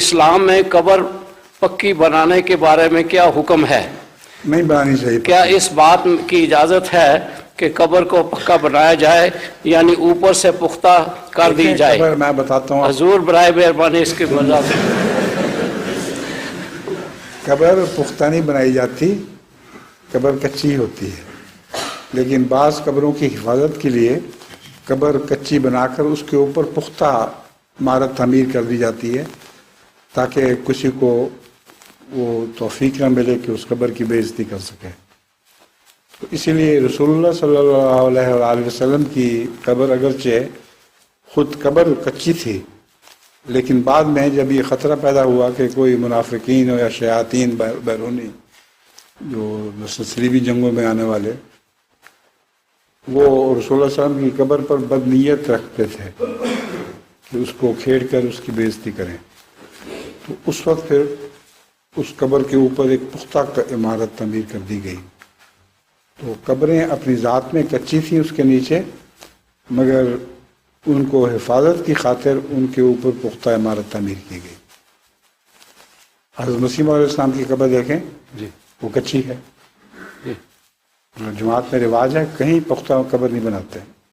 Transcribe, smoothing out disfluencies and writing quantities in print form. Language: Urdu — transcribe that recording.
اسلام میں قبر پکی بنانے کے بارے میں کیا حکم ہے؟ نہیں بنانی چاہیے. کیا اس بات کی اجازت ہے کہ قبر کو پکا بنایا جائے یعنی اوپر سے پختہ کر دی جائے؟ قبر میں بتاتا ہوں. حضور برائے مہربانی اس کی وضاحت. قبر پختہ نہیں بنائی جاتی، قبر کچی ہوتی ہے. لیکن بعض قبروں کی حفاظت کے لیے قبر کچی بنا کر اس کے اوپر پختہ عمارت تعمیر کر دی جاتی ہے تاکہ کسی کو وہ توفیق نہ ملے کہ اس قبر کی بے عزتی کر سکے. تو اسی لیے رسول اللہ صلی اللہ علیہ وآلہ وسلم کی قبر اگرچہ خود قبر کچی تھی، لیکن بعد میں جب یہ خطرہ پیدا ہوا کہ کوئی منافقین یا شیاطین بیرونی جو صلیبی جنگوں میں آنے والے، وہ رسول اللہ صلی اللہ علیہ وسلم کی قبر پر بدنیت رکھتے تھے کہ اس کو کھیڑ کر اس کی بے عزتی کریں، تو اس وقت پھر اس قبر کے اوپر ایک پختہ عمارت تعمیر کر دی گئی. تو قبریں اپنی ذات میں کچی تھیں اس کے نیچے، مگر ان کو حفاظت کی خاطر ان کے اوپر پختہ عمارت تعمیر کی گئی. حضرت مسیح علیہ السلام کی قبر دیکھیں جی وہ کچی ہے. جی جماعت میں رواج ہے کہیں پختہ قبر نہیں بناتے.